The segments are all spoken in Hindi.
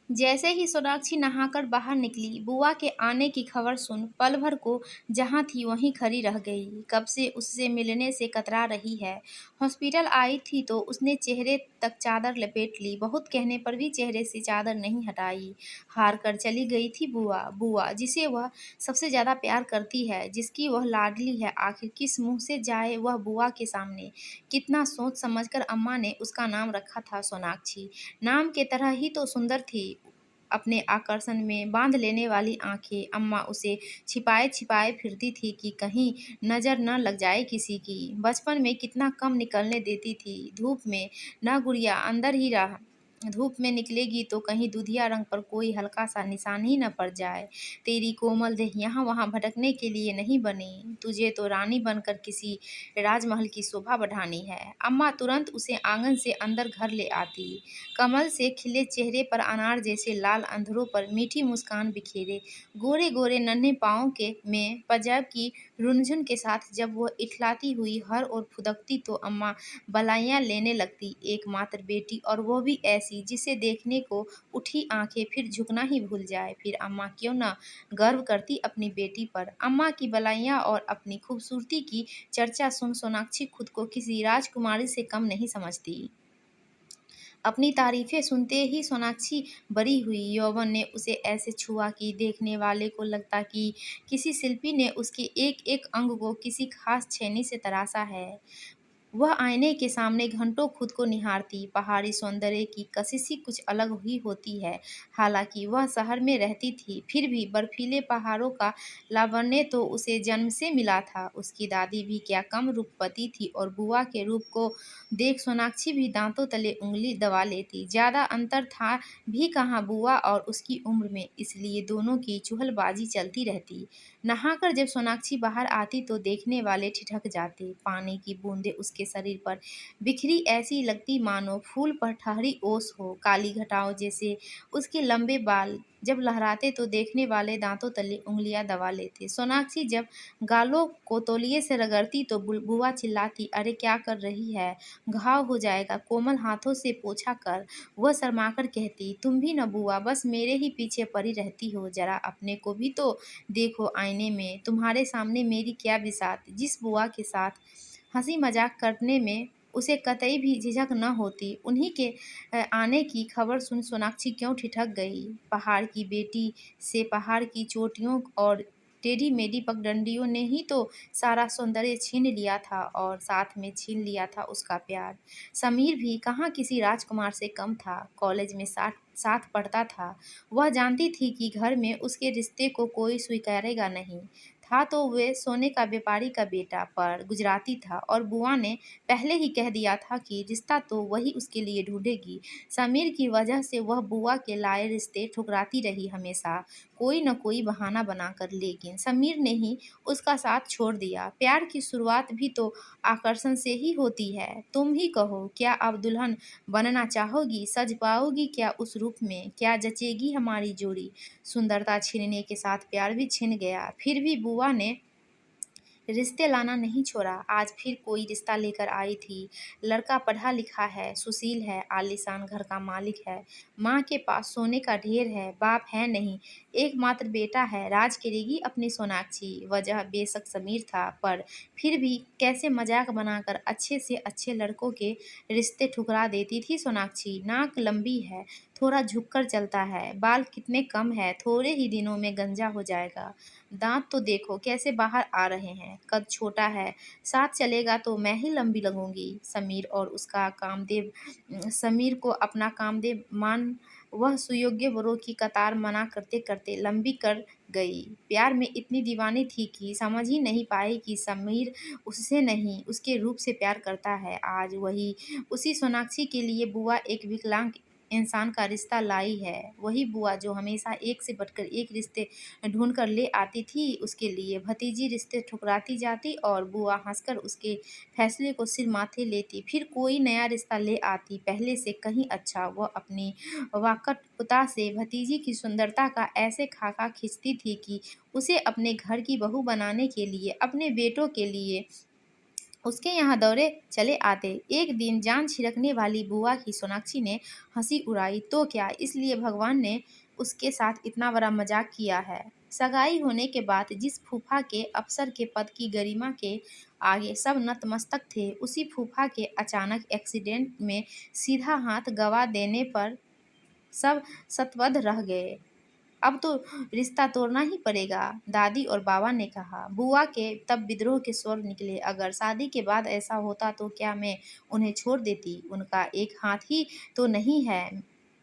जैसे ही सोनाक्षी नहाकर बाहर निकली, बुआ के आने की खबर सुन पल भर को जहाँ थी वहीं खड़ी रह गई। कब से उससे मिलने से कतरा रही है। हॉस्पिटल आई थी तो उसने चेहरे तक चादर लपेट ली, बहुत कहने पर भी चेहरे से चादर नहीं हटाई। हार कर चली गई थी बुआ, बुआ जिसे वह सबसे ज़्यादा प्यार करती है, जिसकी वह लाडली है। आखिर किस मुँह से जाए वह बुआ के सामने। कितना सोच समझकर अम्मा ने उसका नाम रखा था सोनाक्षी। नाम के तरह ही तो सुंदर थी। अपने आकर्षण में बांध लेने वाली आंखें। अम्मा उसे छिपाए छिपाए फिरती थी कि कहीं नजर न लग जाए किसी की। बचपन में कितना कम निकलने देती थी धूप में। न गुड़िया, अंदर ही रह। धूप में निकलेगी तो कहीं दूधिया रंग पर कोई हल्का सा निशान ही न पड़ जाए। तेरी कोमल देह यहाँ वहाँ भटकने के लिए नहीं बनी। तुझे तो रानी बनकर किसी राजमहल की शोभा बढ़ानी है। अम्मा तुरंत उसे आंगन से अंदर घर ले आती। कमल से खिले चेहरे पर अनार जैसे लाल अंधरों पर मीठी मुस्कान बिखेरे, गोरे गोरे नन्हे पाँव के में पंजाब की रुनझुन के साथ जब वह इठलाती हुई हर ओर फुदकती तो अम्मा बलाइयाँ लेने लगती। एकमात्र बेटी और वो भी ऐसी जिसे देखने को उठी आंखें फिर झुकना ही भूल जाए। फिर अम्मा क्यों न गर्व करती अपनी बेटी पर। अम्मा की बलाइयाँ और अपनी खूबसूरती की चर्चा सुन सोनाक्षी खुद को किसी राजकुमारी से कम नहीं समझती। अपनी तारीफ़ें सुनते ही सोनाक्षी बरी हुई। यौवन ने उसे ऐसे छुआ कि देखने वाले को लगता कि किसी शिल्पी ने उसके एक-एक अंग को किसी खास छेनी से तराशा है। वह आईने के सामने घंटों खुद को निहारती। पहाड़ी सौंदर्य की कशिश ही कुछ अलग ही होती है। हालांकि वह शहर में रहती थी, फिर भी बर्फीले पहाड़ों का लावण्य तो उसे जन्म से मिला था। उसकी दादी भी क्या कम रूपवती थी और बुआ के रूप को देख सोनाक्षी भी दांतों तले उंगली दबा लेती। ज़्यादा अंतर था भी कहाँ बुआ और उसकी उम्र में, इसलिए दोनों की चुहलबाजी चलती रहती। नहाकर जब सोनाक्षी बाहर आती तो देखने वाले ठिठक जाते। पानी की बूंदें उसके शरीर पर बिखरी ऐसी लगती मानो फूल पर ठहरी ओस हो। काली घटाओं जैसे उसके लंबे बाल जब लहराते तो देखने वाले दांतों तले उंगलियां दबा लेते। सोनाक्षी जब गालों को तौलिए से रगड़ती तो बुआ चिल्लाती, अरे क्या कर रही है, घाव हो जाएगा, कोमल हाथों से पोंछा कर। वह शर्माकर कहती, तुम भी न बुआ, बस मेरे ही पीछे पड़ी रहती हो, जरा अपने को भी तो देखो आईने में, तुम्हारे सामने मेरी क्या बिसात। जिस बुआ के साथ हंसी मजाक करने में उसे कतई भी झिझक न होती, उन्हीं के आने की खबर सुन सोनाक्षी क्यों ठिठक गई। पहाड़ की बेटी से पहाड़ की चोटियों और टेढ़ी मेढ़ी पगडंडियों ने ही तो सारा सौंदर्य छीन लिया था और साथ में छीन लिया था उसका प्यार। समीर भी कहाँ किसी राजकुमार से कम था। कॉलेज में साथ साथ पढ़ता था। वह जानती थी कि घर में उसके रिश्ते को कोई स्वीकारेगा नहीं। था तो वे सोने का व्यापारी का बेटा, पर गुजराती था और बुआ ने पहले ही कह दिया था कि रिश्ता तो वही उसके लिए ढूंढेगी। समीर की वजह से वह बुआ के लाए रिश्ते ठुकराती रही हमेशा, कोई न कोई बहाना बनाकर, लेकिन समीर ने ही उसका साथ छोड़ दिया। प्यार की शुरुआत भी तो आकर्षण से ही होती है। तुम ही कहो, क्या अब दुल्हन बनना चाहोगी? सज पाओगी क्या उस रूप में? क्या जचेगी हमारी जोड़ी? सुंदरता छीनने के साथ प्यार भी छिन गया। फिर भी बुआ ने रिश्ते लाना नहीं छोड़ा। आज फिर कोई रिश्ता लेकर आई थी। लड़का पढ़ा लिखा है, सुशील है, आलीशान घर का मालिक है, माँ के पास सोने का ढेर है, बाप है नहीं, एकमात्र बेटा है। राज करेगी अपनी सोनाक्षी। वजह बेशक समीर था, पर फिर भी कैसे मजाक बनाकर अच्छे से अच्छे लड़कों के रिश्ते ठुकरा देती थी सोनाक्षी। नाक लंबी है, थोड़ा झुककर चलता है, बाल कितने कम है, थोड़े ही दिनों में गंजा हो जाएगा। दांत तो देखो कैसे बाहर आ रहे हैं, कद छोटा है, साथ चलेगा तो मैं ही लंबी लगूंगी। समीर को अपना कामदेव मान वह सुयोग्य वरों की कतार मना करते करते लंबी कर गई। प्यार में इतनी दीवानी थी कि समझ ही नहीं पाई कि समीर उससे नहीं उसके रूप से प्यार करता है। आज वही उसी सोनाक्षी के लिए बुआ एक विकलांग इंसान का रिश्ता लाई है। वही बुआ जो हमेशा एक से बढ़कर एक रिश्ते ढूँढ कर ले आती थी उसके लिए। भतीजी रिश्ते ठुकराती जाती और बुआ हंसकर उसके फैसले को सिर माथे लेती। फिर कोई नया रिश्ता ले आती, पहले से कहीं अच्छा। वह अपनी वाकटपुता से भतीजी की सुंदरता का ऐसे खाका खींचती थी कि उसे अपने घर की बहू बनाने के लिए, अपने बेटों के लिए उसके यहाँ दौरे चले आते। एक दिन जान छिड़कने वाली बुआ की सोनाक्षी ने हंसी उड़ाई। तो क्या इसलिए भगवान ने उसके साथ इतना बड़ा मजाक किया है? सगाई होने के बाद जिस फूफा के अफसर के पद की गरिमा के आगे सब नतमस्तक थे, उसी फूफा के अचानक एक्सीडेंट में सीधा हाथ गवा देने पर सब शतबद्ध रह गए। अब तो रिश्ता तोड़ना ही पड़ेगा, दादी और बाबा ने कहा। बुआ के तब विद्रोह के स्वर निकले। अगर शादी के बाद ऐसा होता तो क्या मैं उन्हें छोड़ देती? उनका एक हाथ ही तो नहीं है,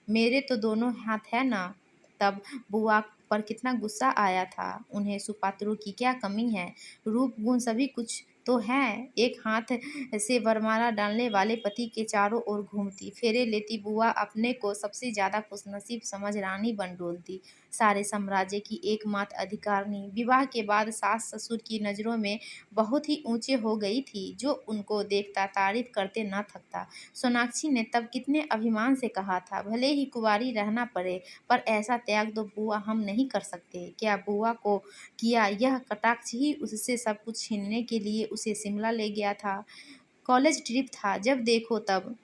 मेरे तो दोनों हाथ है ना। तब बुआ पर कितना गुस्सा आया था। उन्हें सुपात्रों की क्या कमी है? रूप गुण सभी कुछ तो है। एक हाथ से वरमाला डालने वाले पति के चारों ओर घूमती, फेरे लेती बुआ अपने को सबसे ज्यादा खुशनसीब समझ रानी बन डोलती, सारे साम्राज्य की एकमात्र अधिकारिणी। विवाह के बाद सास ससुर की नज़रों में बहुत ही ऊंचे हो गई थी, जो उनको देखता तारीफ करते न थकता। सोनाक्षी ने तब कितने अभिमान से कहा था, भले ही कुंवारी रहना पड़े, पर ऐसा त्याग तो बुआ हम नहीं कर सकते। क्या बुआ को किया यह कटाक्ष ही उससे सब कुछ छीनने के लिए उसे शिमला ले गया था? कॉलेज ट्रिप था, जब देखो तब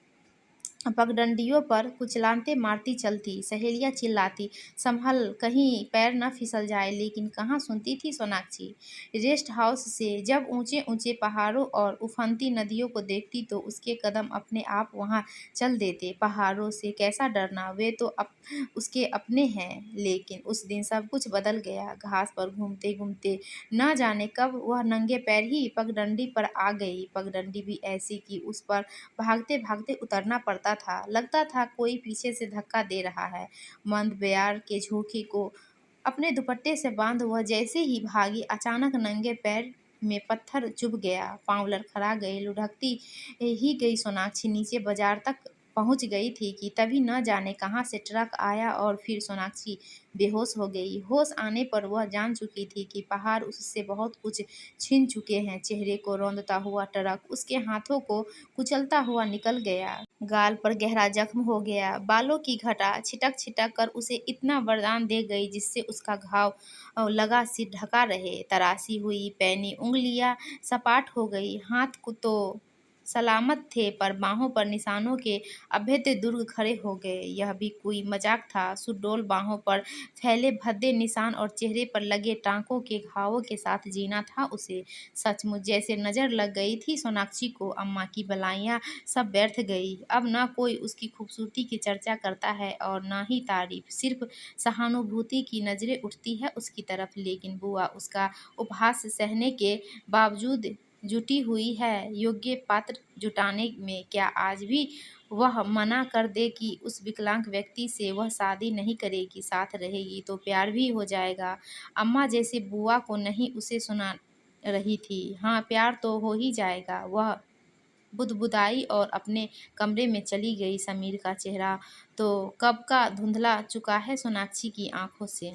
पगडंडियों पर कुचलाते मारती चलती, सहेलियां चिल्लाती, संभल कहीं पैर न फिसल जाए, लेकिन कहाँ सुनती थी सोनाक्षी। रेस्ट हाउस से जब ऊंचे ऊंचे पहाड़ों और उफनती नदियों को देखती तो उसके कदम अपने आप वहां चल देते। पहाड़ों से कैसा डरना, वे तो उसके अपने हैं। लेकिन उस दिन सब कुछ बदल गया। घास पर घूमते घूमते न जाने कब वह नंगे पैर ही पगडंडी पर आ गई। पगडंडी भी ऐसी कि उस पर भागते भागते उतरना पड़ता था। लगता था कोई पीछे से धक्का दे रहा है। मंद बयार के झोंके को अपने दुपट्टे से बांध वह जैसे ही भागी, अचानक नंगे पैर में पत्थर चुभ गया, पांव लड़खड़ा गए। लुढ़कती ही गई सोनाक्षी नीचे बाजार तक पहुंच गई थी कि तभी न जाने कहां से ट्रक आया और फिर सोनाक्षी बेहोश हो गई। होश आने पर वह जान चुकी थी कि पहाड़ उससे बहुत कुछ छीन चुके हैं। चेहरे को रौंदता हुआ ट्रक उसके हाथों को कुचलता हुआ निकल गया। गाल पर गहरा जख्म हो गया। बालों की घटा छिटक छिटक कर उसे इतना वरदान दे गई जिससे उसका घाव लगा सिर ढका रहे। तराशी हुई पैनी उंगलियां सपाट हो गई। हाथ को तो सलामत थे, पर बाहों पर निशानों के अभेद्य दुर्ग खड़े हो गए। यह भी कोई मजाक था? सुडौल बाहों पर फैले भद्दे निशान और चेहरे पर लगे टाँकों के घावों के साथ जीना था उसे। सचमुच जैसे नजर लग गई थी सोनाक्षी को। अम्मा की बलाइयाँ सब व्यर्थ गई। अब न कोई उसकी खूबसूरती की चर्चा करता है और न ही तारीफ, सिर्फ सहानुभूति की नजरें उठती है उसकी तरफ। लेकिन बुआ उसका उपहास सहने के बावजूद जुटी हुई है। योग्य पात्र जुटाने में क्या आज भी वह मना कर दे कि उस विकलांग व्यक्ति से वह शादी नहीं करेगी, साथ रहेगी तो प्यार भी हो जाएगा? अम्मा जैसे बुआ को नहीं उसे सुना रही थी। हाँ, प्यार तो हो ही जाएगा। वह बुदबुदाई और अपने कमरे में चली गई। समीर का चेहरा तो कब का धुंधला चुका है सोनाक्षी की आंखों से।